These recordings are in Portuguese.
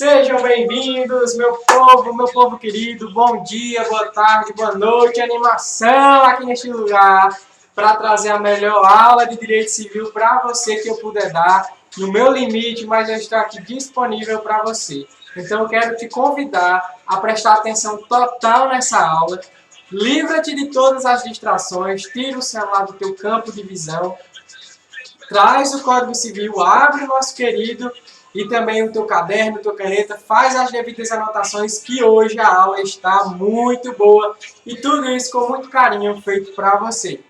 Sejam bem-vindos, meu povo querido. Bom dia, boa tarde, boa noite. Animação aqui neste lugar para trazer a melhor aula de Direito Civil para você que eu puder dar no meu limite, mas eu estou aqui disponível para você. Então eu quero te convidar a prestar atenção total nessa aula. Livra-te de todas as distrações, tira o celular do teu campo de visão, traz o Código Civil, abre o nosso querido e também o teu caderno, tua caneta, faz as devidas anotações que hoje a aula está muito boa e tudo isso com muito carinho feito para você.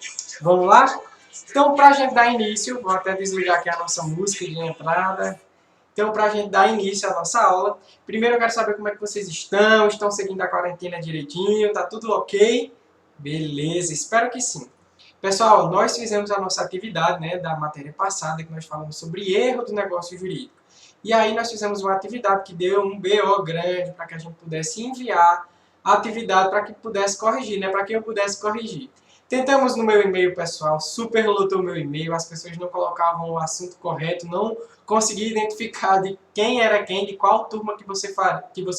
Vamos lá? Então, para a gente dar início, vou até desligar aqui a nossa música de entrada. Então, para a gente dar início à nossa aula, primeiro eu quero saber como é que vocês estão seguindo a quarentena direitinho, tá tudo ok? Beleza, espero que sim. Pessoal, nós fizemos a nossa atividade, né, da matéria passada, que nós falamos sobre erro do negócio jurídico. E aí nós fizemos uma atividade que deu um BO grande para que a gente pudesse enviar a atividade para que pudesse corrigir, né, para que eu pudesse corrigir. Tentamos no meu e-mail pessoal, superlotou o meu e-mail, as pessoas não colocavam o assunto correto, não consegui identificar de quem era quem, de qual turma que você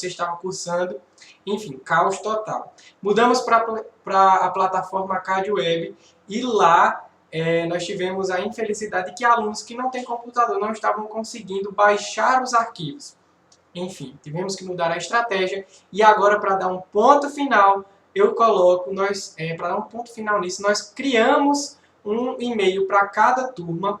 estava cursando. Enfim, caos total. Mudamos para a plataforma CadWeb e lá nós tivemos a infelicidade de que alunos que não têm computador não estavam conseguindo baixar os arquivos. Enfim, tivemos que mudar a estratégia e agora, para dar um ponto final, eu coloco, para dar um ponto final nisso, nós criamos um e-mail para cada turma.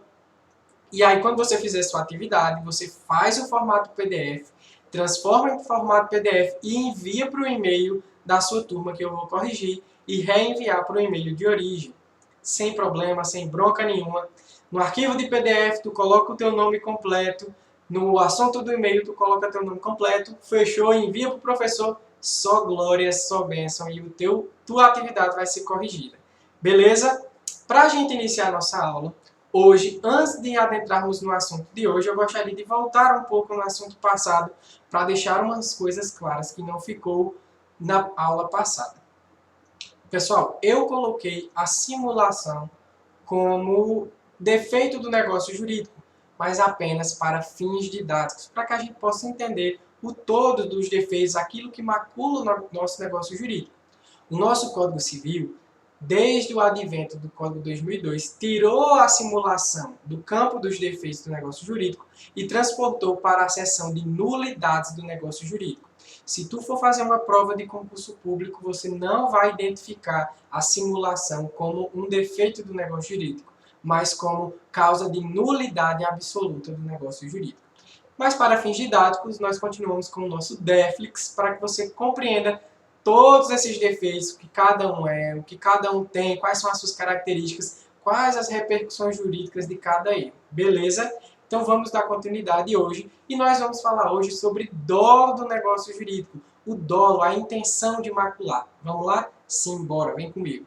E aí, quando você fizer sua atividade, você faz o formato PDF, transforma em formato PDF e envia para o e-mail da sua turma, que eu vou corrigir, e reenviar para o e-mail de origem. Sem problema, sem bronca nenhuma. No arquivo de PDF, tu coloca o teu nome completo. No assunto do e-mail, tu coloca teu nome completo. Fechou, envia para o professor. Só glória, só bênção. E tua atividade vai ser corrigida. Beleza? Para a gente iniciar a nossa aula, hoje, antes de adentrarmos no assunto de hoje, eu gostaria de voltar um pouco no assunto passado para deixar umas coisas claras que não ficou na aula passada. Pessoal, eu coloquei a simulação como defeito do negócio jurídico, mas apenas para fins didáticos, para que a gente possa entender o todo dos defeitos, aquilo que macula o nosso negócio jurídico. O nosso Código Civil, desde o advento do Código 2002, tirou a simulação do campo dos defeitos do negócio jurídico e transportou para a seção de nulidades do negócio jurídico. Se tu for fazer uma prova de concurso público, você não vai identificar a simulação como um defeito do negócio jurídico, mas como causa de nulidade absoluta do negócio jurídico. Mas para fins didáticos, nós continuamos com o nosso DEFLIX para que você compreenda todos esses defeitos, o que cada um é, o que cada um tem, quais são as suas características, quais as repercussões jurídicas de cada erro. Beleza? Então vamos dar continuidade hoje e nós vamos falar hoje sobre dolo do negócio jurídico. O dolo, a intenção de macular. Vamos lá? Simbora, vem comigo.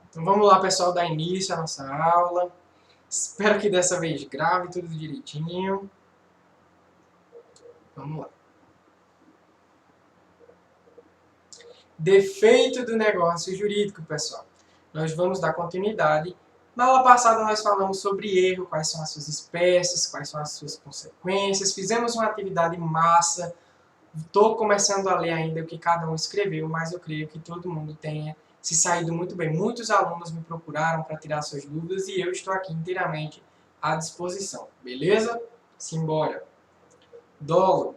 Então vamos lá, pessoal, dar início à nossa aula. Espero que dessa vez grave tudo direitinho. Vamos lá. Defeito do negócio jurídico, pessoal. Nós vamos dar continuidade. Na aula passada nós falamos sobre erro, quais são as suas espécies, quais são as suas consequências. Fizemos uma atividade massa. Estou começando a ler ainda o que cada um escreveu, mas eu creio que todo mundo tenha se saído muito bem. Muitos alunos me procuraram para tirar suas dúvidas e eu estou aqui inteiramente à disposição. Beleza? Simbora. Dolo.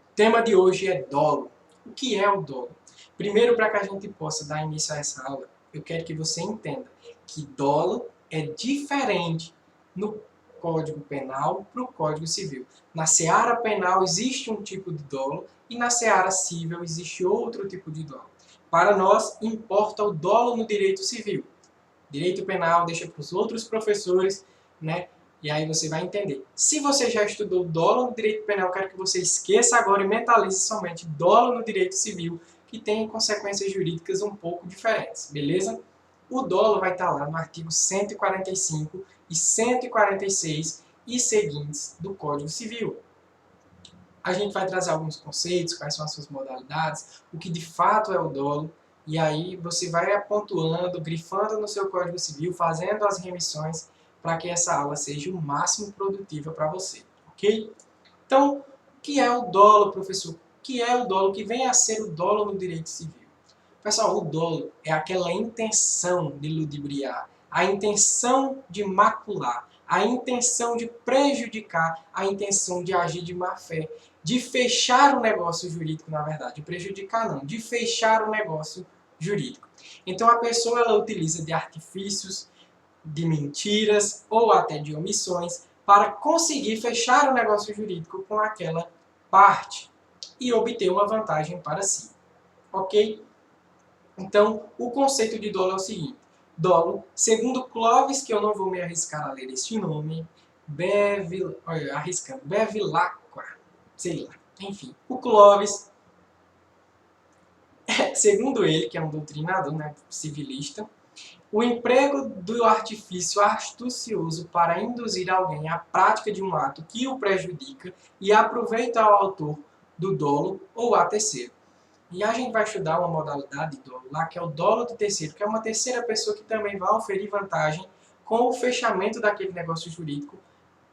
O tema de hoje é dolo. O que é o dolo? Primeiro, para que a gente possa dar início a essa aula, eu quero que você entenda que dolo é diferente no Código Penal para o Código Civil. Na seara penal existe um tipo de dolo e na seara civil existe outro tipo de dolo. Para nós, importa o dolo no direito civil. Direito penal deixa para os outros professores, né? E aí você vai entender. Se você já estudou dolo no direito penal, eu quero que você esqueça agora e mentalize somente dolo no direito civil, que tem consequências jurídicas um pouco diferentes, beleza? O dolo vai estar lá no artigo 145 e 146 e seguintes do Código Civil. A gente vai trazer alguns conceitos, quais são as suas modalidades, o que de fato é o dolo, E aí você vai pontuando, grifando no seu Código Civil, fazendo as remissões para que essa aula seja o máximo produtiva para você, ok? Então, o que é o dolo, professor? O que é o dolo? O que vem a ser o dolo no direito civil? Pessoal, o dolo é aquela intenção de ludibriar, a intenção de macular, a intenção de prejudicar, a intenção de agir de má fé, de fechar o negócio jurídico, na verdade. De prejudicar não, de fechar o negócio jurídico. Então a pessoa ela utiliza de artifícios, de mentiras ou até de omissões para conseguir fechar o negócio jurídico com aquela parte e obter uma vantagem para si. Ok? Então, o conceito de dolo é o seguinte. Dolo, segundo Clovis, que eu não vou me arriscar a ler este nome, Bevilacqua, sei lá, enfim. O Clovis, segundo ele, que é um doutrinador, né, civilista, o emprego do artifício astucioso para induzir alguém à prática de um ato que o prejudica e aproveita ao autor do dolo ou a terceiro. E a gente vai estudar uma modalidade de dolo lá, que é o dolo do terceiro, que é uma terceira pessoa que também vai oferir vantagem com o fechamento daquele negócio jurídico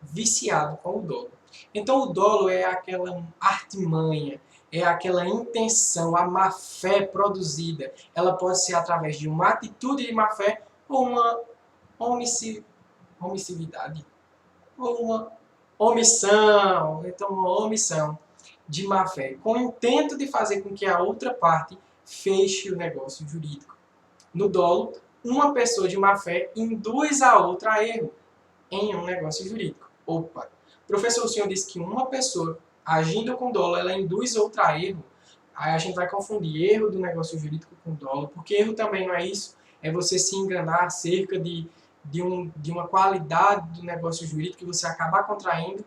viciado com o dolo. Então o dolo é aquela artimanha, é aquela intenção, a má-fé produzida. Ela pode ser através de uma atitude de má-fé ou uma omissividade, ou uma omissão, então uma omissão de má-fé, com o intento de fazer com que a outra parte feche o negócio jurídico. No dolo, uma pessoa de má-fé induz a outra a erro em um negócio jurídico. Opa! Professor, o senhor disse que uma pessoa agindo com dolo, ela induz outra a erro. Aí a gente vai confundir erro do negócio jurídico com dolo, porque erro também não é isso. É você se enganar acerca de uma qualidade do negócio jurídico que você acabar contraindo.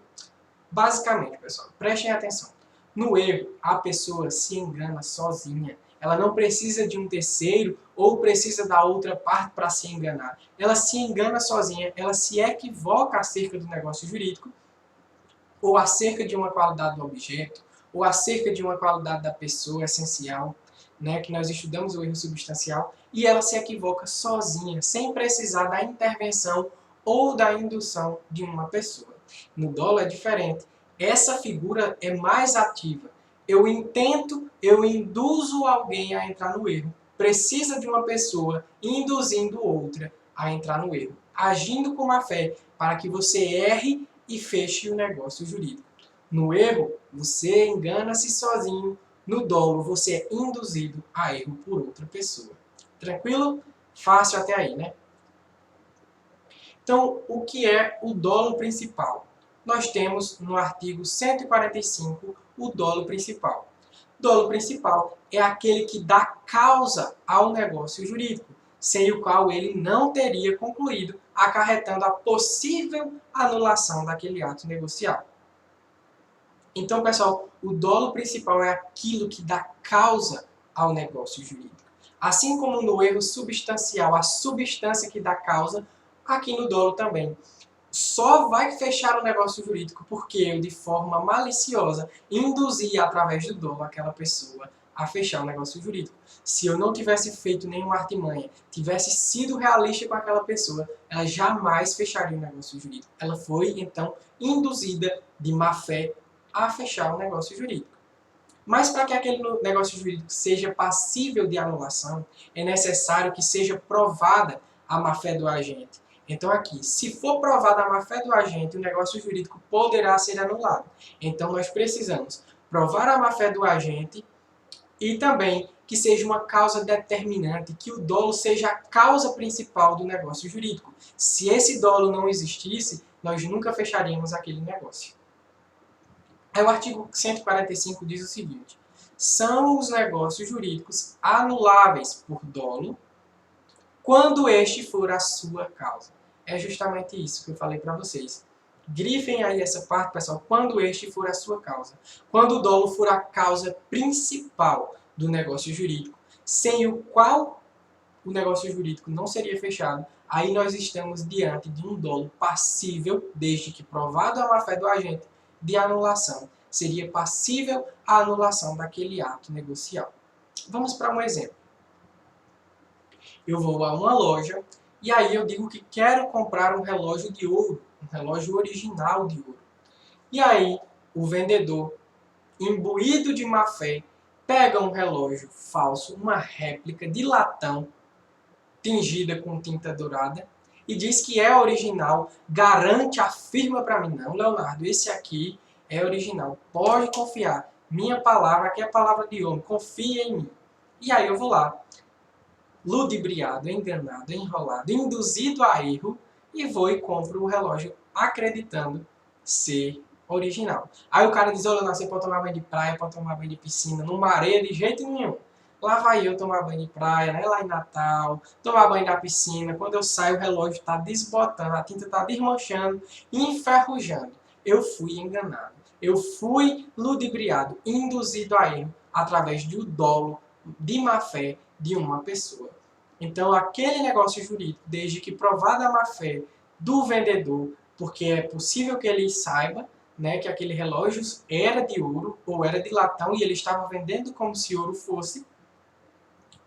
Basicamente, pessoal, prestem atenção. No erro, a pessoa se engana sozinha. Ela não precisa de um terceiro ou precisa da outra parte para se enganar. Ela se engana sozinha, ela se equivoca acerca do negócio jurídico, ou acerca de uma qualidade do objeto, ou acerca de uma qualidade da pessoa essencial, né, que nós estudamos o erro substancial, e ela se equivoca sozinha, sem precisar da intervenção ou da indução de uma pessoa. No dolo é diferente. Essa figura é mais ativa. Eu intento, eu induzo alguém a entrar no erro. Precisa de uma pessoa induzindo outra a entrar no erro, agindo com má fé para que você erre e feche o negócio jurídico. No erro, você engana-se sozinho. No dolo, você é induzido a erro por outra pessoa. Tranquilo? Fácil até aí, né? Então, o que é o dolo principal? Nós temos no artigo 145 o dolo principal. Dolo principal é aquele que dá causa ao negócio jurídico, sem o qual ele não teria concluído, acarretando a possível anulação daquele ato negocial. Então, pessoal, o dolo principal é aquilo que dá causa ao negócio jurídico. Assim como no erro substancial, a substância que dá causa, aqui no dolo também. Só vai fechar o negócio jurídico porque eu, de forma maliciosa, induzi através do dolo aquela pessoa a fechar o negócio jurídico. Se eu não tivesse feito nenhuma artimanha, tivesse sido realista com aquela pessoa, ela jamais fecharia o negócio jurídico. Ela foi, então, induzida de má fé a fechar o negócio jurídico. Mas para que aquele negócio jurídico seja passível de anulação, é necessário que seja provada a má-fé do agente. Então aqui, se for provada a má-fé do agente, o negócio jurídico poderá ser anulado. Então nós precisamos provar a má-fé do agente e também que seja uma causa determinante, que o dolo seja a causa principal do negócio jurídico. Se esse dolo não existisse, nós nunca fecharíamos aquele negócio. Aí o artigo 145 diz o seguinte: são os negócios jurídicos anuláveis por dolo quando este for a sua causa. É justamente isso que eu falei para vocês. Grifem aí essa parte, pessoal, quando este for a sua causa. Quando o dolo for a causa principal do negócio jurídico, sem o qual o negócio jurídico não seria fechado, aí nós estamos diante de um dolo passível, desde que provado a má-fé do agente, de anulação. Seria passível a anulação daquele ato negocial. Vamos para um exemplo. Eu vou a uma loja e aí eu digo que quero comprar um relógio de ouro, um relógio original de ouro. E aí o vendedor, imbuído de má fé, pega um relógio falso, uma réplica de latão, tingida com tinta dourada, e diz que é original, garante, afirma para mim, não, Leonardo, esse aqui é original, pode confiar, minha palavra, aqui é a palavra de homem, confia em mim. E aí eu vou lá, ludibriado, enganado, enrolado, induzido a erro, e vou e compro o relógio acreditando ser original. Aí o cara diz, olha, você pode tomar banho de praia, pode tomar banho de piscina, não mareia de jeito nenhum. Lá vai eu tomar banho de praia, né, lá em Natal, tomar banho na piscina, quando eu saio o relógio está desbotando, a tinta está desmanchando e enferrujando. Eu fui enganado, eu fui ludibriado, induzido a erro, através do dolo, de má fé, de uma pessoa. Então, aquele negócio jurídico, desde que provada a má fé do vendedor, porque é possível que ele saiba, né, que aquele relógio era de ouro ou era de latão e ele estava vendendo como se ouro fosse,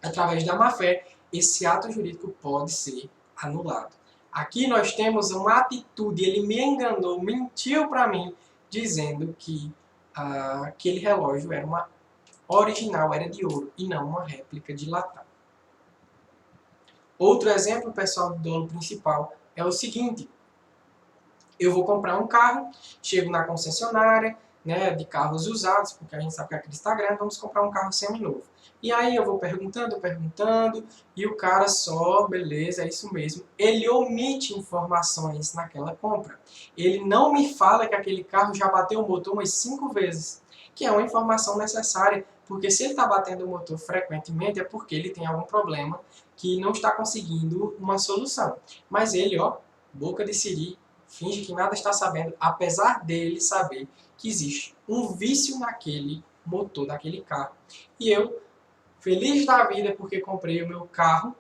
através da má fé, esse ato jurídico pode ser anulado. Aqui nós temos uma atitude, ele me enganou, mentiu para mim, dizendo que aquele relógio era uma original, era de ouro e não uma réplica de latão. Outro exemplo, pessoal, do dolo principal é o seguinte: eu vou comprar um carro, chego na concessionária, né, de carros usados, porque a gente sabe que aqui no Instagram vamos comprar um carro seminovo. E aí eu vou perguntando, e o cara só, beleza, é isso mesmo. Ele omite informações naquela compra. Ele não me fala que aquele carro já bateu o motor umas 5 vezes, que é uma informação necessária, porque se ele está batendo o motor frequentemente é porque ele tem algum problema que não está conseguindo uma solução. Mas ele, ó, boca de siri, finge que nada está sabendo, apesar dele saber que existe um vício naquele motor daquele carro. E eu, feliz da vida porque comprei o meu carro,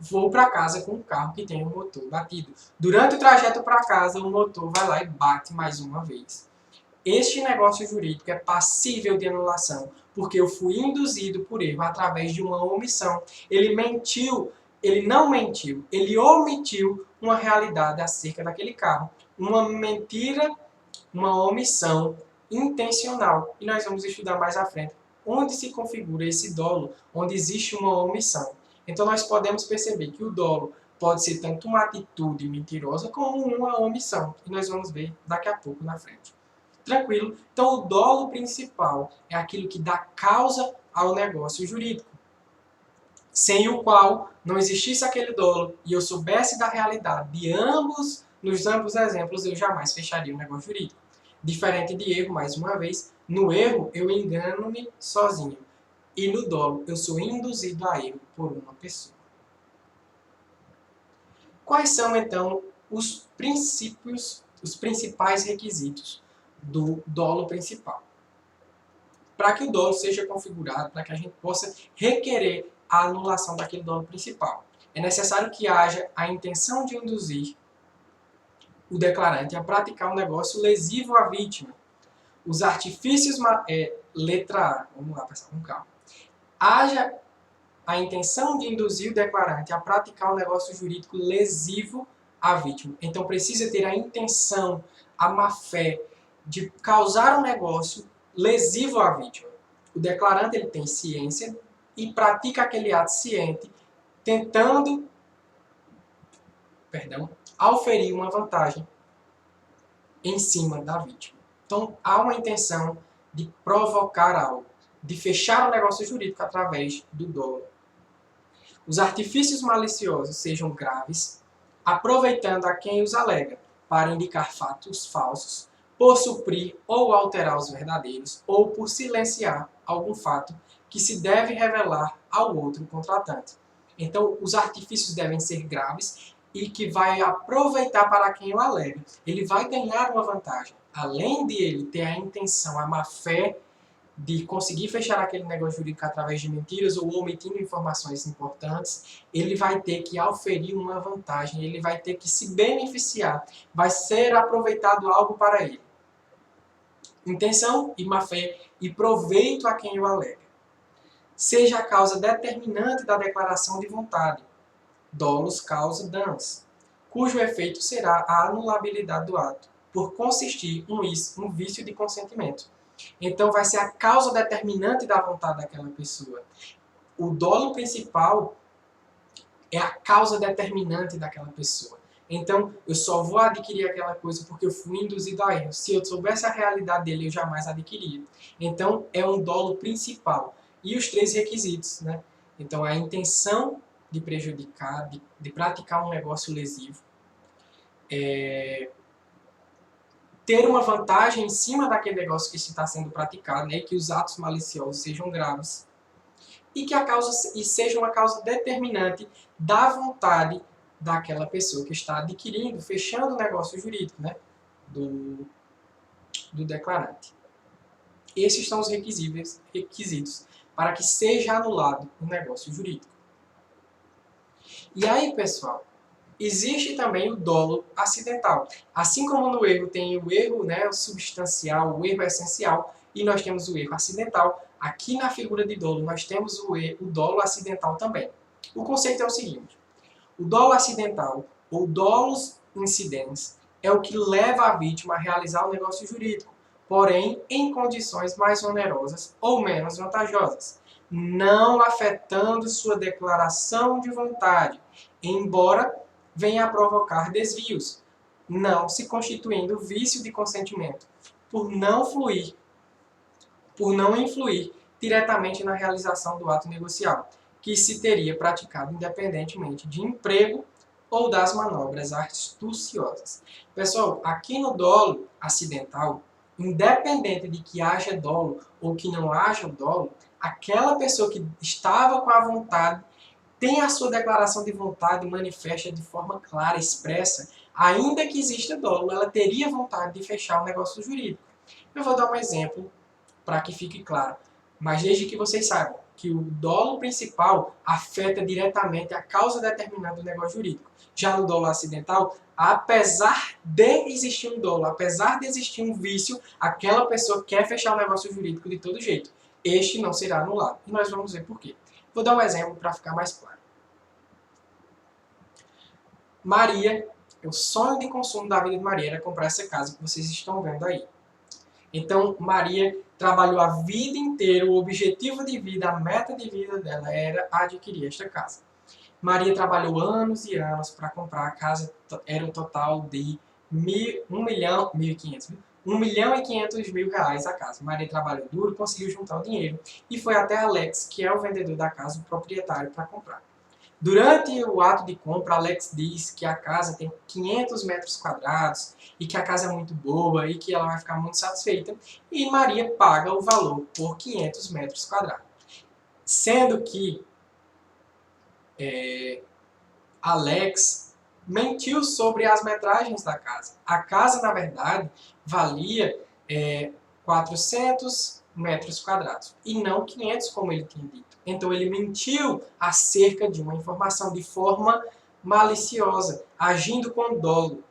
vou para casa com um carro que tem o motor batido. Durante o trajeto para casa, o motor vai lá e bate mais uma vez. Este negócio jurídico é passível de anulação, porque eu fui induzido por erro através de uma omissão. Ele mentiu, ele não mentiu, ele omitiu uma realidade acerca daquele carro. Uma mentira, uma omissão intencional. E nós vamos estudar mais à frente onde se configura esse dolo, onde existe uma omissão. Então nós podemos perceber que o dolo pode ser tanto uma atitude mentirosa como uma omissão. E nós vamos ver daqui a pouco na frente. Tranquilo? Então, o dolo principal é aquilo que dá causa ao negócio jurídico, sem o qual não existisse aquele dolo e eu soubesse da realidade de ambos, nos ambos exemplos, eu jamais fecharia o negócio jurídico. Diferente de erro, mais uma vez, no erro eu engano-me sozinho e no dolo eu sou induzido a erro por uma pessoa. Quais são, então, os princípios, os principais requisitos do dolo principal? Para que o dolo seja configurado, para que a gente possa requerer a anulação daquele dolo principal, é necessário que haja a intenção de induzir o declarante a praticar um negócio lesivo à vítima. Os artifícios, letra A, vamos lá, pessoal, com calma. Haja a intenção de induzir o declarante a praticar um negócio jurídico lesivo à vítima. Então precisa ter a intenção, a má-fé de causar um negócio lesivo à vítima. O declarante ele tem ciência e pratica aquele ato ciente, tentando, auferir uma vantagem em cima da vítima. Então há uma intenção de provocar algo, de fechar o negócio jurídico através do dolo. Os artifícios maliciosos sejam graves, aproveitando a quem os alega para indicar fatos falsos, por suprir ou alterar os verdadeiros, ou por silenciar algum fato que se deve revelar ao outro contratante. Então, os artifícios devem ser graves e que vai aproveitar para quem o alega. Ele vai ganhar uma vantagem. Além de ele ter a intenção, a má-fé de conseguir fechar aquele negócio jurídico através de mentiras ou omitindo informações importantes, ele vai ter que auferir uma vantagem, ele vai ter que se beneficiar, vai ser aproveitado algo para ele. Intenção e má-fé e proveito a quem o alega. seja a causa determinante da declaração de vontade. Dolus causa danos, cujo efeito será a anulabilidade do ato, por consistir um vício de consentimento. Então, vai ser a causa determinante da vontade daquela pessoa. O dolo principal é a causa determinante daquela pessoa. Então, eu só vou adquirir aquela coisa porque eu fui induzido a erro. Se eu soubesse a realidade dele, eu jamais adquiria. Então, é um dolo principal. E os 3 requisitos, né? Então, a intenção de prejudicar, de praticar um negócio lesivo, ter uma vantagem em cima daquele negócio que está sendo praticado, né? Que os atos maliciosos sejam graves e que seja uma causa determinante da vontade daquela pessoa que está adquirindo, fechando o negócio jurídico, né? do declarante. Esses são os requisitos para que seja anulado o negócio jurídico. E aí, pessoal, existe também o dolo acidental. Assim como no erro tem o erro, né, o substancial, o erro essencial, e nós temos o erro acidental, aqui na figura de dolo nós temos o dolo acidental também. O conceito é o seguinte: o dolo acidental, ou dolus incidens, é o que leva a vítima a realizar o negócio jurídico, porém em condições mais onerosas ou menos vantajosas, não afetando sua declaração de vontade, embora venha a provocar desvios, não se constituindo vício de consentimento, por não influir diretamente na realização do ato negocial, que se teria praticado independentemente de emprego ou das manobras astuciosas. Pessoal, aqui no dolo acidental, independente de que haja dolo ou que não haja dolo, aquela pessoa que estava com a vontade tem a sua declaração de vontade manifesta de forma clara, expressa, ainda que exista dolo, ela teria vontade de fechar o negócio jurídico. Eu vou dar um exemplo para que fique claro, mas desde que vocês saibam que o dolo principal afeta diretamente a causa determinante do negócio jurídico. Já no dolo acidental, apesar de existir um dolo, apesar de existir um vício, aquela pessoa quer fechar o negócio jurídico de todo jeito. Este não será anulado. E nós vamos ver por quê. Vou dar um exemplo para ficar mais claro. Maria, o sonho de consumo da vida de Maria era comprar essa casa que vocês estão vendo aí. Então, Maria trabalhou a vida inteira, o objetivo de vida, a meta de vida dela era adquirir esta casa. Maria trabalhou anos e anos para comprar a casa, era um total de 1 milhão e 500 mil reais a casa. Maria trabalhou duro, conseguiu juntar o dinheiro e foi até Alex, que é o vendedor da casa, o proprietário, para comprar. Durante o ato de compra, Alex diz que a casa tem 500 metros quadrados e que a casa é muito boa e que ela vai ficar muito satisfeita. E Maria paga o valor por 500 metros quadrados. Sendo que Alex mentiu sobre as metragens da casa. A casa, na verdade, valia 400 metros quadrados e não 500, como ele tinha dito. Então ele mentiu acerca de uma informação de forma maliciosa, agindo com dolo.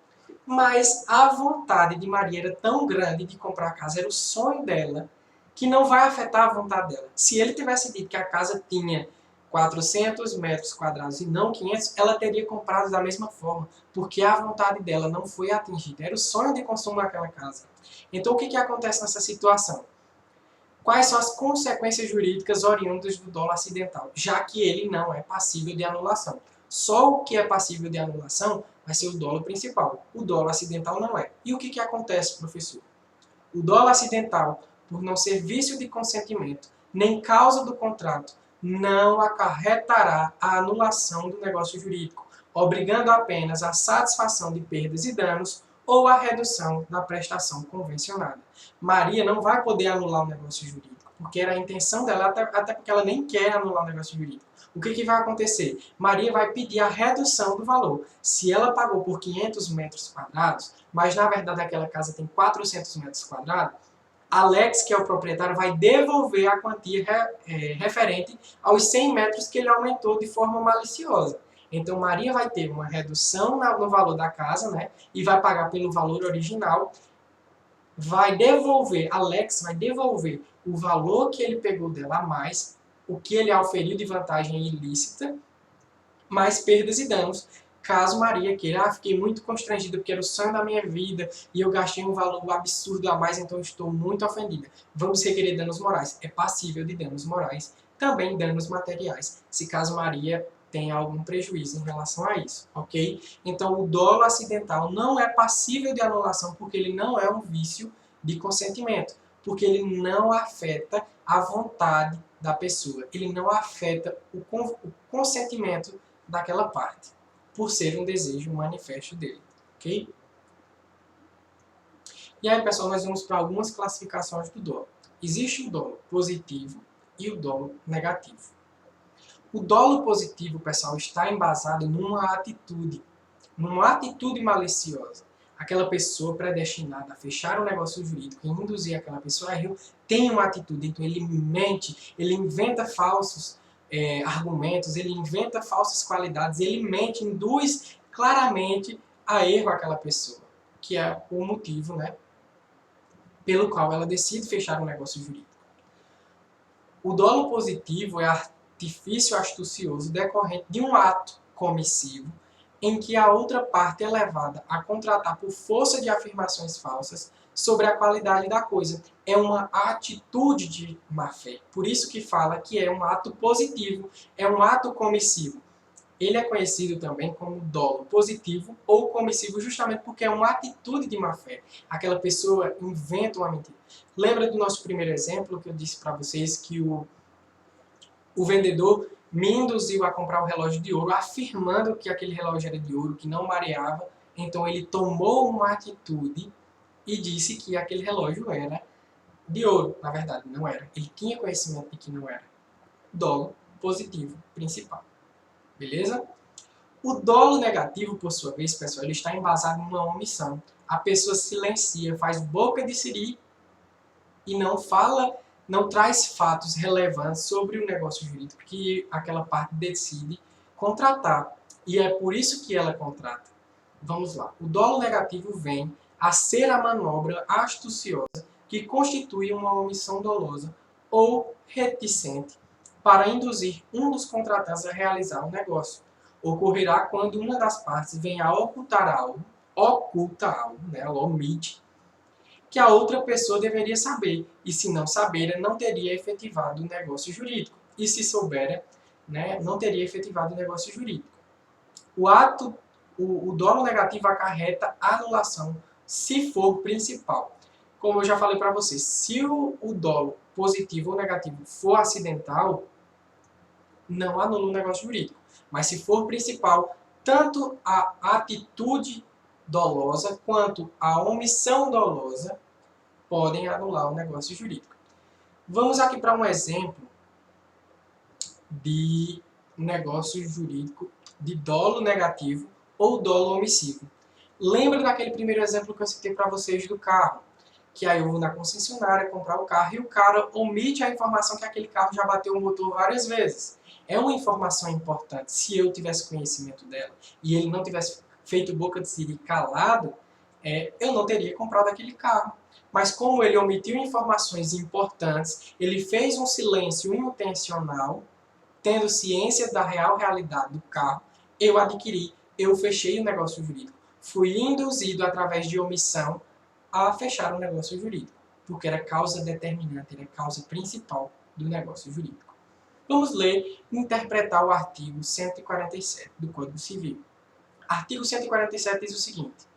Mas a vontade de Maria era tão grande de comprar a casa, era o sonho dela, que não vai afetar a vontade dela. Se ele tivesse dito que a casa tinha 400 metros quadrados e não 500, ela teria comprado da mesma forma, porque a vontade dela não foi atingida. Era o sonho de consumo daquela casa. Então o que acontece nessa situação? Quais são as consequências jurídicas oriundas do dolo acidental, já que ele não é passível de anulação? Só o que é passível de anulação vai ser o dolo principal. O dolo acidental não é. E o que acontece, professor? O dolo acidental, por não ser vício de consentimento, nem causa do contrato, não acarretará a anulação do negócio jurídico, obrigando apenas a satisfação de perdas e danos ou a redução da prestação convencionada. Maria não vai poder anular o negócio jurídico, porque era a intenção dela, até porque ela nem quer anular o negócio jurídico. O que vai acontecer? Maria vai pedir a redução do valor. Se ela pagou por 500 metros quadrados, mas na verdade aquela casa tem 400 metros quadrados, Alex, que é o proprietário, vai devolver a quantia referente aos 100 metros que ele aumentou de forma maliciosa. Então, Maria vai ter uma redução no valor da casa, né? E vai pagar pelo valor original. Alex vai devolver o valor que ele pegou dela a mais o que ele auferiu de vantagem ilícita, mais perdas e danos, caso Maria queira, fiquei muito constrangida porque era o sonho da minha vida e eu gastei um valor absurdo a mais, então estou muito ofendida. Vamos requerer danos morais. É passível de danos morais, também danos materiais, se caso Maria tenha algum prejuízo em relação a isso, ok? Então o dolo acidental não é passível de anulação porque ele não é um vício de consentimento, porque ele não afeta a vontade da pessoa, ele não afeta o consentimento daquela parte, por ser um desejo manifesto dele, ok? E aí, pessoal, nós vamos para algumas classificações do dolo. Existe o dolo positivo e o dolo negativo. O dolo positivo, pessoal, está embasado numa atitude maliciosa. Aquela pessoa predestinada a fechar um negócio jurídico e induzir aquela pessoa a erro tem uma atitude, então ele mente, ele inventa falsos argumentos, ele inventa falsas qualidades, ele mente, induz claramente a erro aquela pessoa, que é o motivo, né, pelo qual ela decide fechar um negócio jurídico. O dolo positivo é artifício astucioso decorrente de um ato comissivo em que a outra parte é levada a contratar por força de afirmações falsas sobre a qualidade da coisa. É uma atitude de má-fé. Por isso que fala que é um ato positivo, é um ato comissivo. Ele é conhecido também como dolo positivo ou comissivo justamente porque é uma atitude de má-fé. Aquela pessoa inventa uma mentira. Lembra do nosso primeiro exemplo que eu disse para vocês que o vendedor me induziu a comprar um relógio de ouro, afirmando que aquele relógio era de ouro, que não mareava. Então ele tomou uma atitude e disse que aquele relógio era de ouro. Na verdade, não era. Ele tinha conhecimento de que não era. Dolo positivo principal. Beleza? O dolo negativo, por sua vez, pessoal, ele está embasado em uma omissão. A pessoa silencia, faz boca de siri e não fala, não traz fatos relevantes sobre o negócio jurídico que aquela parte decide contratar. E é por isso que ela contrata. Vamos lá. O dolo negativo vem a ser a manobra astuciosa que constitui uma omissão dolosa ou reticente para induzir um dos contratantes a realizar o negócio. Ocorrerá quando uma das partes venha a oculta algo, né, ela omite, que a outra pessoa deveria saber, e se não saber, não teria efetivado o negócio jurídico. E se souber, né, não teria efetivado o negócio jurídico. O dolo negativo acarreta anulação se for principal. Como eu já falei para vocês, se o dolo positivo ou negativo for acidental, não anula o negócio jurídico. Mas se for principal, tanto a atitude dolosa quanto a omissão dolosa podem anular o negócio jurídico. Vamos aqui para um exemplo de negócio jurídico de dolo negativo ou dolo omissivo. Lembra daquele primeiro exemplo que eu citei para vocês do carro? Que aí eu vou na concessionária comprar o carro e o cara omite a informação que aquele carro já bateu o motor várias vezes. É uma informação importante. Se eu tivesse conhecimento dela e ele não tivesse feito boca de siri calado, eu não teria comprado aquele carro. Mas como ele omitiu informações importantes, ele fez um silêncio intencional, tendo ciência da real realidade do carro, eu adquiri, eu fechei o negócio jurídico. Fui induzido através de omissão a fechar o negócio jurídico, porque era causa determinante, era causa principal do negócio jurídico. Vamos ler e interpretar o artigo 147 do Código Civil. Artigo 147 diz o seguinte: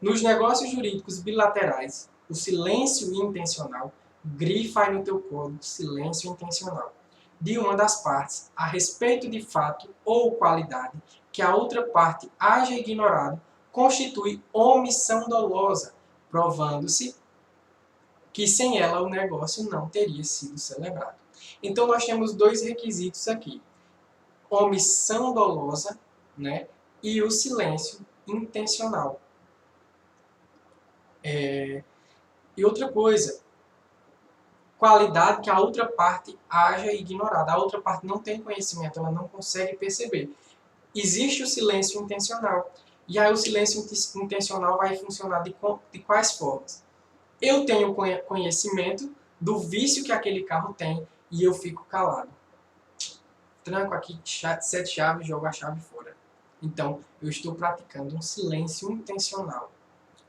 nos negócios jurídicos bilaterais, o silêncio intencional, grifa aí no teu código, silêncio intencional, de uma das partes a respeito de fato ou qualidade que a outra parte haja ignorado, constitui omissão dolosa, provando-se que sem ela o negócio não teria sido celebrado. Então nós temos dois requisitos aqui: omissão dolosa, né, e o silêncio intencional. E outra coisa, qualidade que a outra parte haja ignorada. A outra parte não tem conhecimento, ela não consegue perceber. Existe o silêncio intencional. E aí o silêncio intencional vai funcionar de quais formas? Eu tenho conhecimento do vício que aquele carro tem e eu fico calado. tranco aqui 7 chaves e jogo a chave fora. Então, eu estou praticando um silêncio intencional,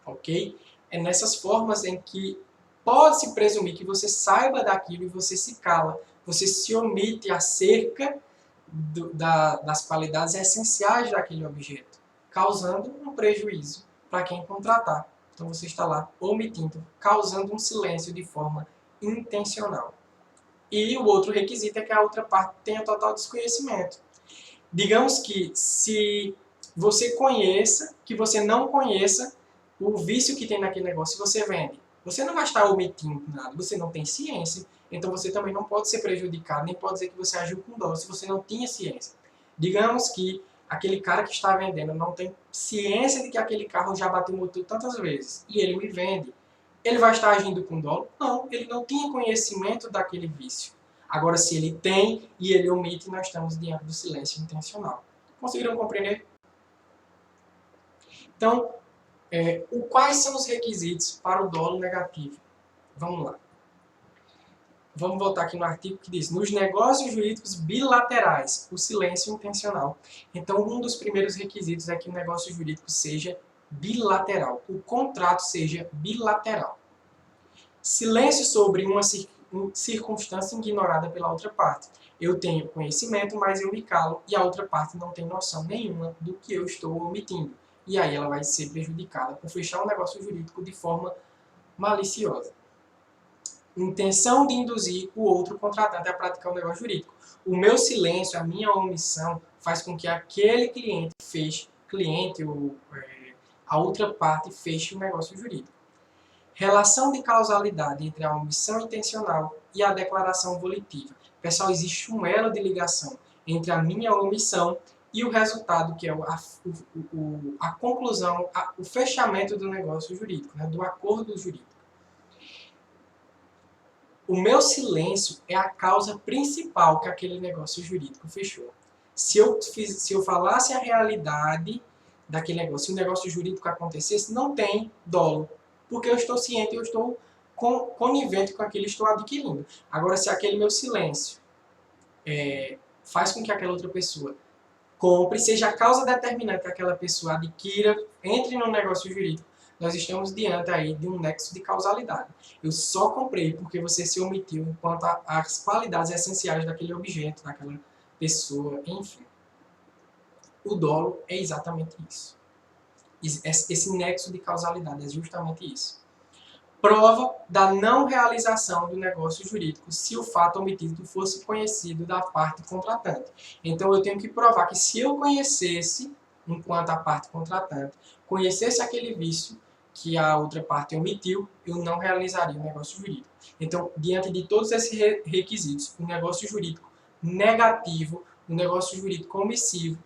ok? É nessas formas em que pode-se presumir que você saiba daquilo e você se cala, você se omite acerca das qualidades essenciais daquele objeto, causando um prejuízo para quem contratar. Então você está lá omitindo, causando um silêncio de forma intencional. E o outro requisito é que a outra parte tenha total desconhecimento. Digamos que se você conheça, que você não conheça o vício que tem naquele negócio, se você vende, você não vai estar omitindo nada, você não tem ciência, então você também não pode ser prejudicado, nem pode dizer que você agiu com dolo se você não tinha ciência. Digamos que aquele cara que está vendendo não tem ciência de que aquele carro já bateu o motor tantas vezes, e ele me vende. Ele vai estar agindo com dolo? Não, ele não tinha conhecimento daquele vício. Agora, se ele tem e ele omite, nós estamos diante do silêncio intencional. Conseguiram compreender? Então, quais são os requisitos para o dolo negativo? Vamos lá. Vamos voltar aqui no artigo que diz: nos negócios jurídicos bilaterais, o silêncio intencional. Então, um dos primeiros requisitos é que o negócio jurídico seja bilateral, o contrato seja bilateral. Silêncio sobre uma circunstância ignorada pela outra parte. Eu tenho conhecimento, mas eu me calo e a outra parte não tem noção nenhuma do que eu estou omitindo. E aí ela vai ser prejudicada por fechar um negócio jurídico de forma maliciosa. Intenção de induzir o outro contratante a praticar um negócio jurídico. O meu silêncio, a minha omissão, faz com que aquele a outra parte feche o negócio jurídico. Relação de causalidade entre a omissão intencional e a declaração volitiva. Pessoal, existe um elo de ligação entre a minha omissão e o resultado, que é a conclusão, o fechamento do negócio jurídico, né, do acordo jurídico. O meu silêncio é a causa principal que aquele negócio jurídico fechou. Se eu falasse a realidade daquele negócio, se o negócio jurídico acontecesse, não tem dolo, porque eu estou ciente, eu estou conivente com aquilo que estou adquirindo. Agora, se aquele meu silêncio faz com que aquela outra pessoa compre, seja a causa determinante que aquela pessoa adquira, entre no negócio jurídico, nós estamos diante aí de um nexo de causalidade. Eu só comprei porque você se omitiu enquanto às qualidades essenciais daquele objeto, daquela pessoa, enfim. O dolo é exatamente isso. Esse nexo de causalidade é justamente isso. Prova da não realização do negócio jurídico se o fato omitido fosse conhecido da parte contratante. Então eu tenho que provar que se eu conhecesse, enquanto a parte contratante, conhecesse aquele vício que a outra parte omitiu, eu não realizaria o negócio jurídico. Então, diante de todos esses requisitos, o negócio jurídico negativo, o negócio jurídico omissivo,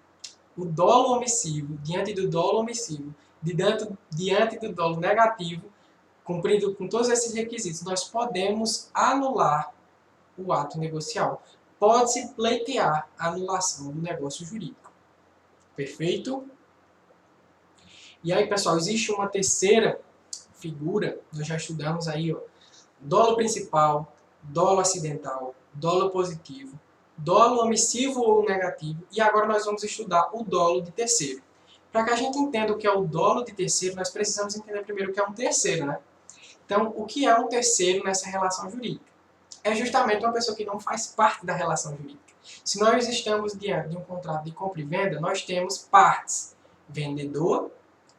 o dolo omissivo, diante do dolo omissivo, diante do dolo negativo, cumprindo com todos esses requisitos, nós podemos anular o ato negocial. Pode-se pleitear a anulação do negócio jurídico. Perfeito? E aí, pessoal, existe uma terceira figura, nós já estudamos aí, ó, dolo principal, dolo acidental, dolo positivo, dolo omissivo ou negativo, e agora nós vamos estudar o dolo de terceiro. Para que a gente entenda o que é o dolo de terceiro, nós precisamos entender primeiro o que é um terceiro, né? Então, o que é um terceiro nessa relação jurídica? É justamente uma pessoa que não faz parte da relação jurídica. Se nós estamos diante de um contrato de compra e venda, nós temos partes, vendedor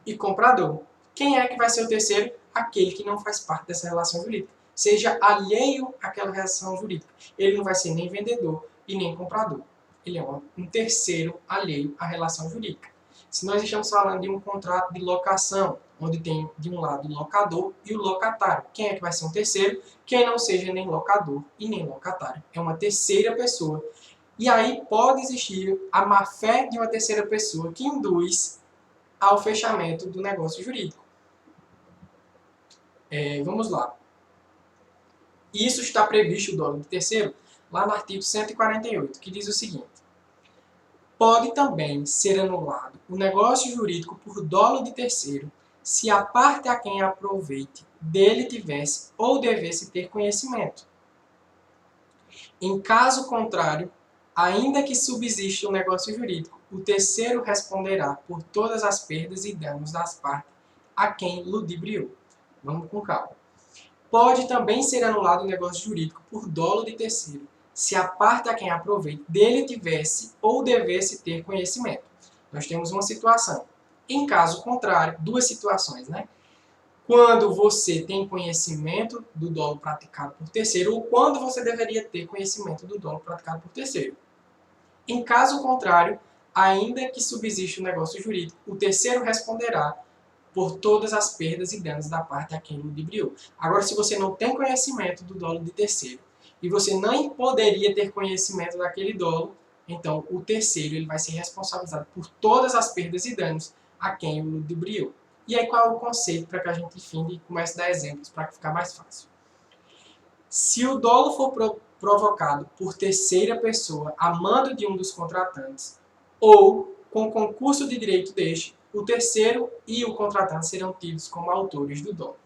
e comprador. Quem é que vai ser o terceiro? Aquele que não faz parte dessa relação jurídica. Seja alheio àquela relação jurídica. Ele não vai ser nem vendedor e nem comprador. Ele é um terceiro alheio à relação jurídica. Se nós estamos falando de um contrato de locação, onde tem de um lado o locador e o locatário, quem é que vai ser um terceiro? Quem não seja nem locador e nem locatário. É uma terceira pessoa. E aí pode existir a má-fé de uma terceira pessoa que induz ao fechamento do negócio jurídico. Vamos lá. Isso está previsto, o dolo de terceiro, lá no artigo 148, que diz o seguinte: pode também ser anulado o negócio jurídico por dolo de terceiro, se a parte a quem aproveite dele tivesse ou devesse ter conhecimento. Em caso contrário, Ainda que subsista um negócio jurídico, o terceiro responderá por todas as perdas e danos das partes a quem ludibriou. Vamos com calma. Pode também ser anulado o negócio jurídico por dolo de terceiro, se a parte a quem aproveita dele tivesse ou devesse ter conhecimento. Nós temos uma situação. Em caso contrário, duas situações, né? Quando você tem conhecimento do dolo praticado por terceiro ou quando você deveria ter conhecimento do dolo praticado por terceiro. Em caso contrário, ainda que subsista o negócio jurídico, o terceiro responderá por todas as perdas e danos da parte a quem ludibriou. Agora, se você não tem conhecimento do dolo de terceiro e você nem poderia ter conhecimento daquele dolo, então o terceiro ele vai ser responsabilizado por todas as perdas e danos a quem o ludibriou. E aí qual é o conceito para que a gente finde e comece a dar exemplos para ficar mais fácil? Se o dolo for provocado por terceira pessoa a mando de um dos contratantes ou com concurso de direito deste, o terceiro e o contratante serão tidos como autores do dolo.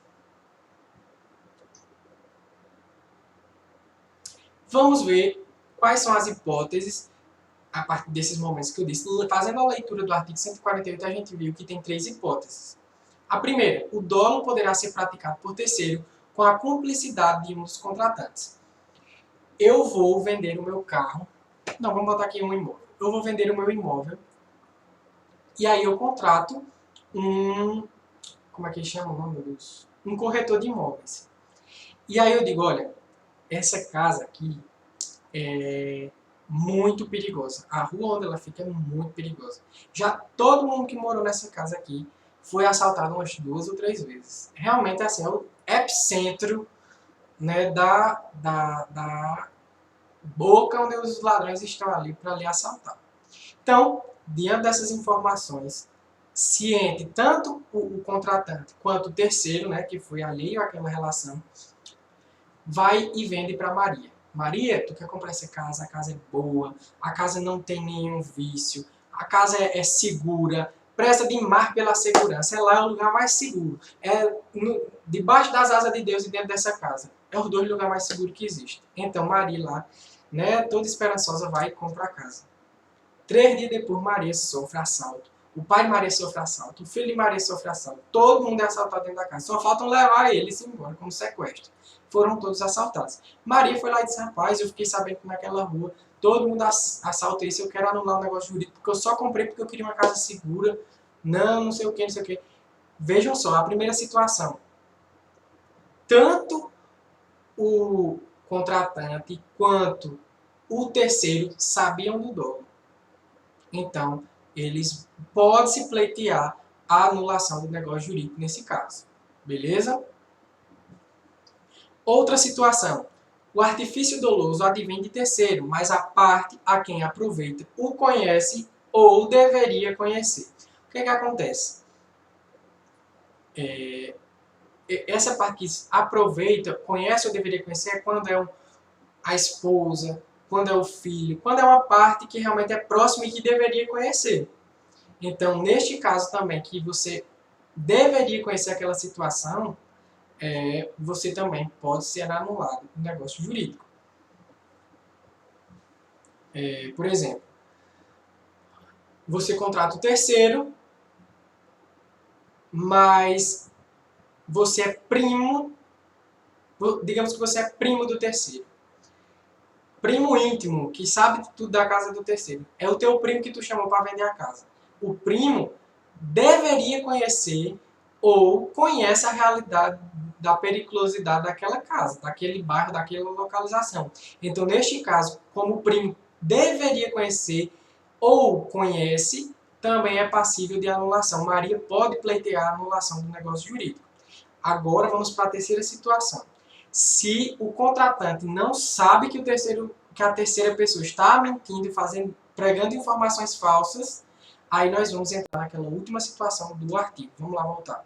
Vamos ver quais são as hipóteses a partir desses momentos que eu disse. Fazendo a leitura do artigo 148, a gente viu que tem 3 hipóteses. A primeira, o dolo poderá ser praticado por terceiro com a cumplicidade de um dos contratantes. Eu vou vender o meu carro. Não, vamos botar aqui um imóvel. Eu vou vender o meu imóvel. E aí eu contrato um... Como é que chama o nome, meu Deus? Um corretor de imóveis. E aí eu digo, olha, essa casa aqui é muito perigosa. A rua onde ela fica é muito perigosa. Já todo mundo que morou nessa casa aqui foi assaltado umas 2 ou 3 vezes. Realmente, assim, é o epicentro, né, da boca onde os ladrões estão ali para lhe assaltar. Então, diante dessas informações, ciente tanto o contratante quanto o terceiro, né, que foi alheio àquela relação, vai e vende para Maria. Maria, tu quer comprar essa casa? A casa é boa, a casa não tem nenhum vício, a casa é segura, presta demais pela segurança, é lá é o lugar mais seguro. Debaixo das asas de Deus e dentro dessa casa. É os 2 lugares mais seguros que existem. Então Maria lá, né, toda esperançosa, vai e compra a casa. 3 dias depois, Maria sofre assalto. O pai de Maria sofre assalto. O filho de Maria sofre assalto. Todo mundo é assaltado dentro da casa. Só faltam levar eles embora como sequestro. Foram todos assaltados. Maria foi lá e disse, rapaz, eu fiquei sabendo que naquela rua todo mundo assalta isso. Eu quero anular o negócio jurídico porque eu só comprei porque eu queria uma casa segura. Não sei o que, não sei o que. Vejam só, a primeira situação. Tanto o contratante quanto o terceiro sabiam do dolo. Então, eles podem se pleitear a anulação do negócio jurídico nesse caso. Beleza? Outra situação. O artifício doloso advém de terceiro, mas a parte a quem aproveita o conhece ou deveria conhecer. O que é que acontece? Essa parte que aproveita, conhece ou deveria conhecer é quando é a esposa, quando é o filho, quando é uma parte que realmente é próxima e que deveria conhecer. Então, neste caso também, que você deveria conhecer aquela situação, você também pode ser anulado no negócio jurídico. Por exemplo, você contrata o terceiro, mas você é primo, digamos que você é primo do terceiro. Primo íntimo, que sabe tudo da casa do terceiro. É o teu primo que tu chamou para vender a casa. O primo deveria conhecer ou conhece a realidade da periculosidade daquela casa, daquele bairro, daquela localização. Então, neste caso, como o primo deveria conhecer ou conhece, também é passível de anulação. Maria pode pleitear a anulação do negócio jurídico. Agora, vamos para a terceira situação. Se o contratante não sabe que a terceira pessoa está mentindo e pregando informações falsas, aí nós vamos entrar naquela última situação do artigo. Vamos lá voltar.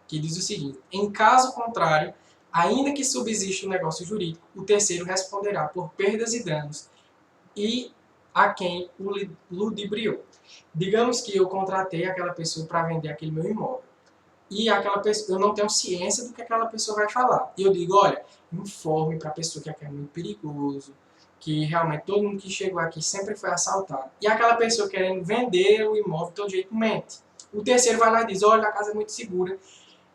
Que diz o seguinte: em caso contrário, ainda que subsista o negócio jurídico, o terceiro responderá por perdas e danos e a quem o ludibriou. Digamos que eu contratei aquela pessoa para vender aquele meu imóvel. E aquela pessoa, eu não tenho ciência do que aquela pessoa vai falar. E eu digo, olha, informe para a pessoa que aqui é muito perigoso, que realmente todo mundo que chegou aqui sempre foi assaltado. E aquela pessoa querendo vender o imóvel de todo jeito mente. O terceiro vai lá e diz, olha, a casa é muito segura.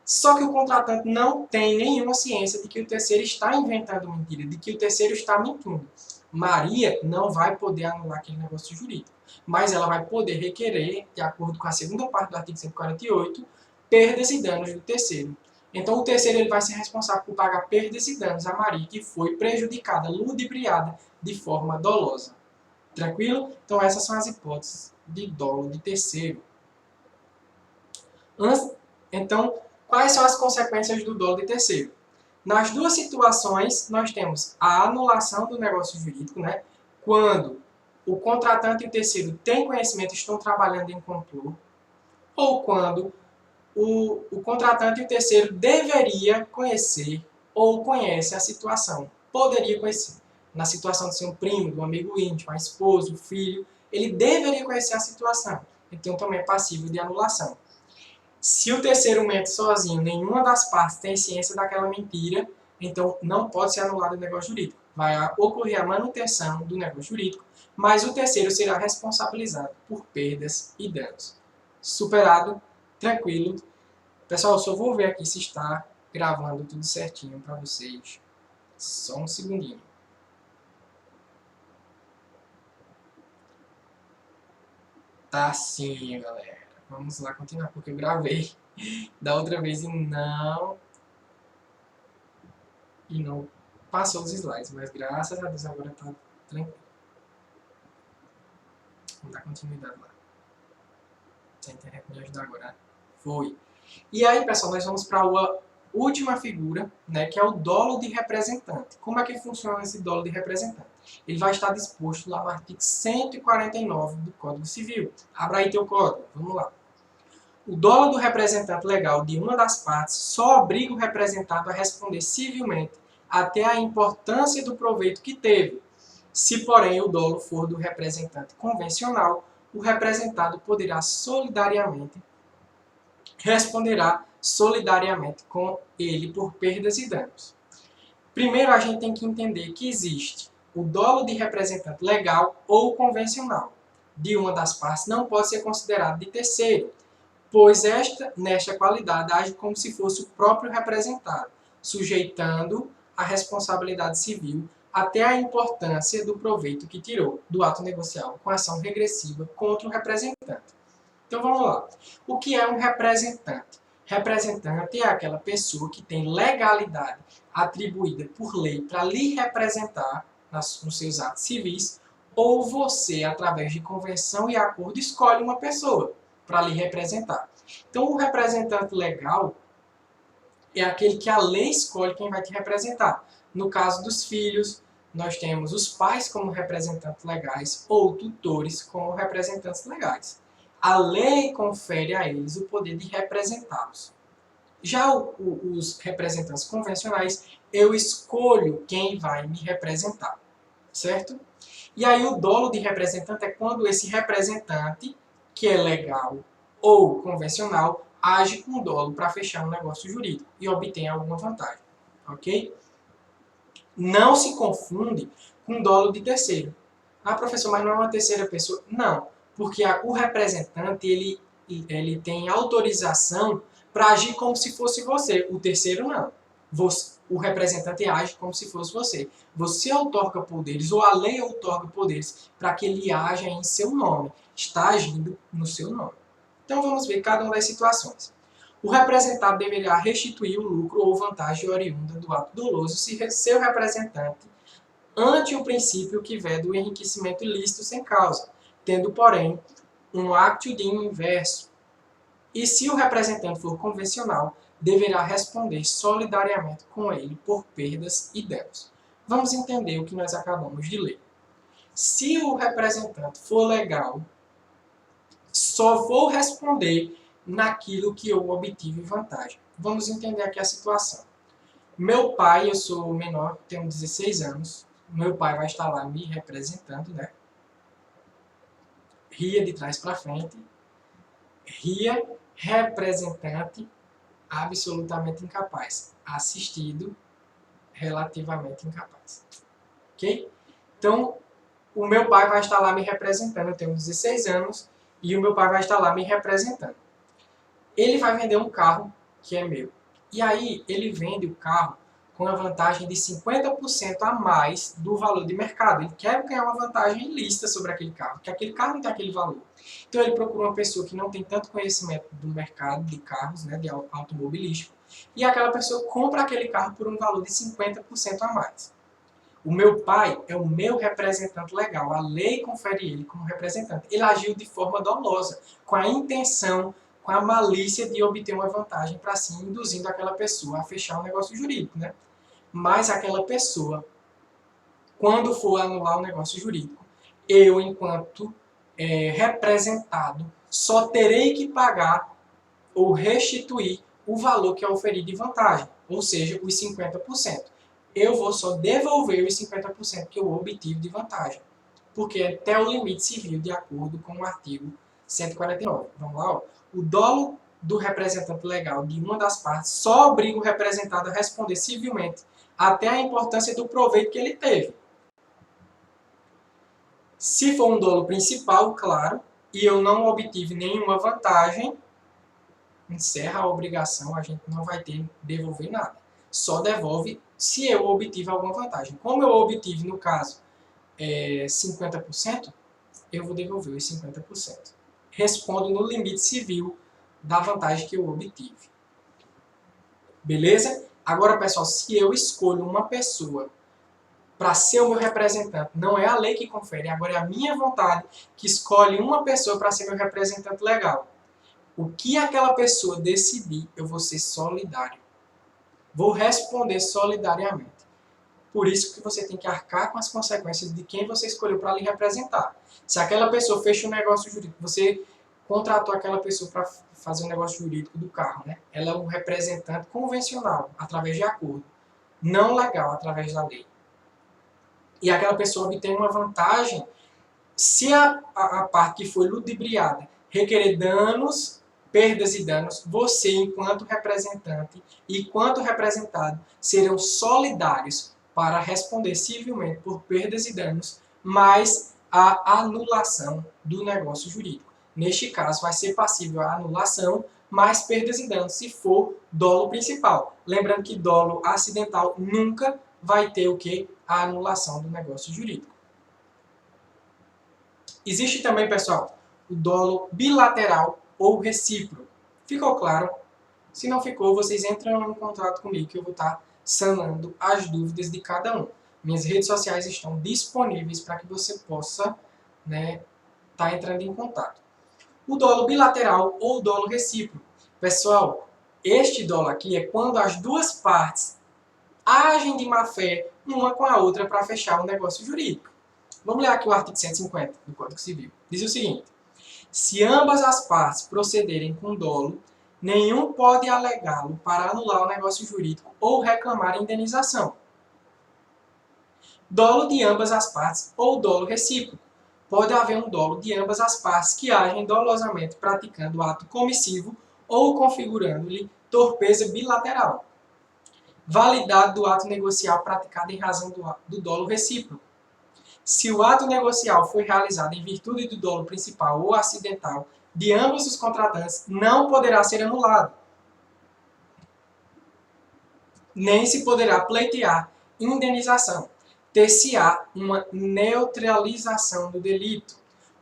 Só que o contratante não tem nenhuma ciência de que o terceiro está inventando mentira, de que o terceiro está mentindo. Maria não vai poder anular aquele negócio jurídico, mas ela vai poder requerer, de acordo com a segunda parte do artigo 148, perdas e danos do terceiro. Então o terceiro ele vai ser responsável por pagar perdas e danos a Maria, que foi prejudicada, ludibriada de forma dolosa. Tranquilo? Então essas são as hipóteses de dolo de terceiro. Então, quais são as consequências do dolo de terceiro? Nas duas situações, nós temos a anulação do negócio jurídico, né? Quando o contratante e o terceiro têm conhecimento e estão trabalhando em complô, ou quando o contratante e o terceiro deveria conhecer ou conhece a situação, poderia conhecer. Na situação de ser um primo, um amigo íntimo, a esposa, o filho, ele deveria conhecer a situação. Então, também é passível de anulação. Se o terceiro mente sozinho, nenhuma das partes tem ciência daquela mentira, então não pode ser anulado o negócio jurídico. Vai ocorrer a manutenção do negócio jurídico, mas o terceiro será responsabilizado por perdas e danos. Superado, tranquilo. Pessoal, eu só vou ver aqui se está gravando tudo certinho para vocês. Só um segundinho. Tá sim, galera. Vamos lá continuar, porque eu gravei da outra vez e não passou os slides, mas graças a Deus agora tá tranquilo. Vamos dar continuidade lá. Se a internet me ajudar agora. Foi. E aí, pessoal, nós vamos para a última figura, né, que é o dolo de representante. Como é que funciona esse dolo de representante? Ele vai estar disposto lá no artigo 149 do Código Civil. Abra aí teu código, vamos lá. O dolo do representante legal de uma das partes só obriga o representado a responder civilmente até a importância do proveito que teve. Se, porém, o dolo for do representante convencional, o representado responderá solidariamente com ele por perdas e danos. Primeiro, a gente tem que entender que existe o dolo de representante legal ou convencional de uma das partes não pode ser considerado de terceiro, pois nesta qualidade, age como se fosse o próprio representado, sujeitando a responsabilidade civil até a importância do proveito que tirou do ato negocial com ação regressiva contra o representante. Então vamos lá. O que é um representante? Representante é aquela pessoa que tem legalidade atribuída por lei para lhe representar nos seus atos civis, ou você, através de convenção e acordo, escolhe uma pessoa para lhe representar. Então, o representante legal é aquele que a lei escolhe quem vai te representar. No caso dos filhos, nós temos os pais como representantes legais ou tutores como representantes legais. A lei confere a eles o poder de representá-los. Já os representantes convencionais, eu escolho quem vai me representar, certo? E aí o dolo de representante é quando esse representante, que é legal ou convencional, age com dolo para fechar um negócio jurídico e obtém alguma vantagem, ok? Não se confunde com dolo de terceiro. Ah, professor, mas não é uma terceira pessoa? Não, porque o representante ele tem autorização para agir como se fosse você. O terceiro não. O representante age como se fosse você. Você outorga poderes, ou a lei outorga poderes, para que ele haja em seu nome. Está agindo no seu nome. Então vamos ver cada uma das situações. O representado deverá restituir o lucro ou vantagem oriunda do ato doloso se seu representante ante o princípio que vê do enriquecimento ilícito sem causa, tendo, porém, um acto de inverso. E se o representante for convencional, deverá responder solidariamente com ele por perdas e danos. Vamos entender o que nós acabamos de ler. Se o representante for legal, só vou responder naquilo que eu obtive vantagem. Vamos entender aqui a situação. Meu pai, eu sou menor, tenho 16 anos, meu pai vai estar lá me representando, né? Ria de trás para frente. Ria, representante, absolutamente incapaz. Assistido, relativamente incapaz. Ok? Então, o meu pai vai estar lá me representando, eu tenho 16 anos, e o meu pai vai estar lá me representando. Ele vai vender um carro que é meu. E aí, ele vende o carro com a vantagem de 50% a mais do valor de mercado. Ele quer ganhar uma vantagem ilícita sobre aquele carro, porque aquele carro não tem aquele valor. Então, ele procura uma pessoa que não tem tanto conhecimento do mercado de carros, né, de automobilístico, e aquela pessoa compra aquele carro por um valor de 50% a mais. O meu pai é o meu representante legal. A lei confere ele como representante. Ele agiu de forma dolosa, com a intenção, com a malícia de obter uma vantagem para si, induzindo aquela pessoa a fechar um negócio jurídico, né? Mas aquela pessoa, quando for anular o negócio jurídico, eu, enquanto representado, só terei que pagar ou restituir o valor que é oferido de vantagem, ou seja, os 50%. Eu vou só devolver os 50% que eu obtive de vantagem, porque é até o limite civil, de acordo com o artigo 149. Vamos lá, ó. O dolo do representante legal de uma das partes só obriga o representado a responder civilmente até a importância do proveito que ele teve. Se for um dolo principal, claro, e eu não obtive nenhuma vantagem, encerra a obrigação, a gente não vai ter que devolver nada. Só devolve se eu obtive alguma vantagem. Como eu obtive, no caso, 50%, eu vou devolver os 50%. Respondo no limite civil da vantagem que eu obtive. Beleza? Agora, pessoal, se eu escolho uma pessoa para ser o meu representante, não é a lei que confere, agora é a minha vontade que escolhe uma pessoa para ser meu representante legal. O que aquela pessoa decidir, eu vou ser solidário. Vou responder solidariamente. Por isso que você tem que arcar com as consequências de quem você escolheu para lhe representar. Se aquela pessoa fecha um negócio jurídico, você contratou aquela pessoa para fazer um negócio jurídico do carro, né? Ela é um representante convencional, através de acordo, não legal, através da lei. E aquela pessoa obtém uma vantagem se a parte que foi ludibriada requerer danos, perdas e danos, você, enquanto representante e enquanto representado, serão solidários para responder civilmente por perdas e danos, mais a anulação do negócio jurídico. Neste caso, vai ser passível a anulação mais perdas e danos se for dolo principal. Lembrando que dolo acidental nunca vai ter o que? A anulação do negócio jurídico. Existe também, pessoal, o dolo bilateral ou recíproco. Ficou claro? Se não ficou, vocês entram em contato comigo que eu vou estar sanando as dúvidas de cada um. Minhas redes sociais estão disponíveis para que você possa estar entrando em contato. O dolo bilateral ou dolo recíproco. Pessoal, este dolo aqui é quando as duas partes agem de má fé uma com a outra para fechar um negócio jurídico. Vamos ler aqui o artigo 150 do Código Civil. Diz o seguinte: se ambas as partes procederem com dolo, nenhum pode alegá-lo para anular o negócio jurídico ou reclamar indenização. Dolo de ambas as partes ou dolo recíproco. Pode haver um dolo de ambas as partes que agem dolosamente praticando ato comissivo ou configurando-lhe torpeza bilateral. Validade do ato negocial praticado em razão do dolo recíproco. Se o ato negocial foi realizado em virtude do dolo principal ou acidental de ambos os contratantes, não poderá ser anulado. Nem se poderá pleitear indenização. Ter-se-á uma neutralização do delito,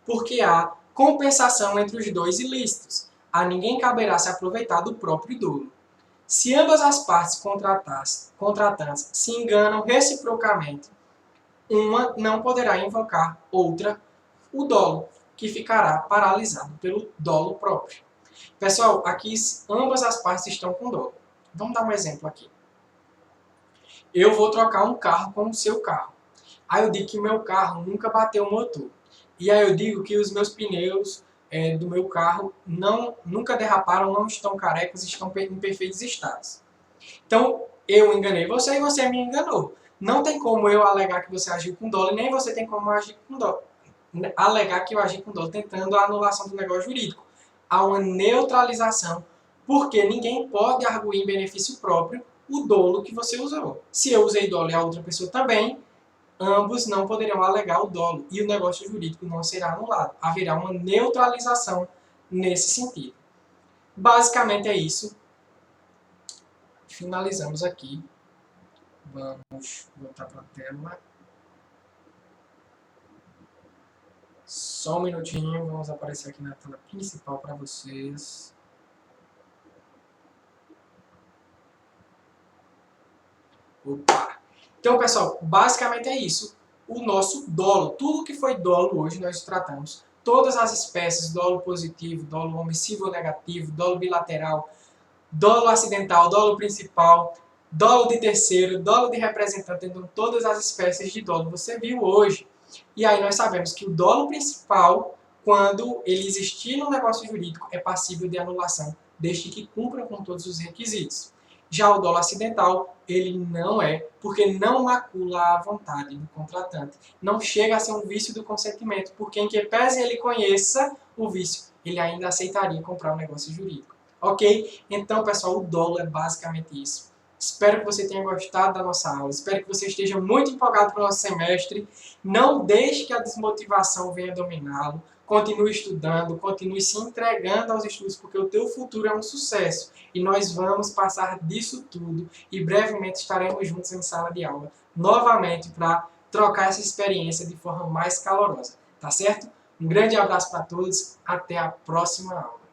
porque há compensação entre os dois ilícitos. A ninguém caberá se aproveitar do próprio dolo. Se ambas as partes contratantes se enganam reciprocamente, uma não poderá invocar outra o dolo, que ficará paralisado pelo dolo próprio. Pessoal, aqui ambas as partes estão com dolo. Vamos dar um exemplo aqui. Eu vou trocar um carro com o seu carro. Aí eu digo que meu carro nunca bateu o motor. E aí eu digo que os meus pneus do meu carro nunca derraparam, não estão carecas, estão em perfeitos estados. Então, eu enganei você e você me enganou. Não tem como eu alegar que você agiu com dolo, nem você tem como agir com dolo. Alegar que eu agi com dolo, tentando a anulação do negócio jurídico. Há uma neutralização, porque ninguém pode arguir em benefício próprio o dolo que você usou. Se eu usei dolo e a outra pessoa também, ambos não poderão alegar o dolo e o negócio jurídico não será anulado. Haverá uma neutralização nesse sentido. Basicamente é isso. Finalizamos aqui. Vamos voltar para a tela. Só um minutinho, vamos aparecer aqui na tela principal para vocês. Opa! Então, pessoal, basicamente é isso. O nosso dolo, tudo que foi dolo hoje nós tratamos. Todas as espécies, dolo positivo, dolo omissivo ou negativo, dolo bilateral, dolo acidental, dolo principal, dolo de terceiro, dolo de representante, então todas as espécies de dolo você viu hoje. E aí nós sabemos que o dolo principal, quando ele existir no negócio jurídico, é passível de anulação, desde que cumpra com todos os requisitos. Já o dolo acidental, ele não é, porque não macula a vontade do contratante. Não chega a ser um vício do consentimento, porque em que pese ele conheça o vício, ele ainda aceitaria comprar um negócio jurídico. Ok? Então, pessoal, o dolo é basicamente isso. Espero que você tenha gostado da nossa aula. Espero que você esteja muito empolgado para o nosso semestre. Não deixe que a desmotivação venha dominá-lo. Continue estudando, continue se entregando aos estudos, porque o teu futuro é um sucesso. E nós vamos passar disso tudo. E brevemente estaremos juntos em sala de aula, novamente, para trocar essa experiência de forma mais calorosa. Tá certo? Um grande abraço para todos. Até a próxima aula.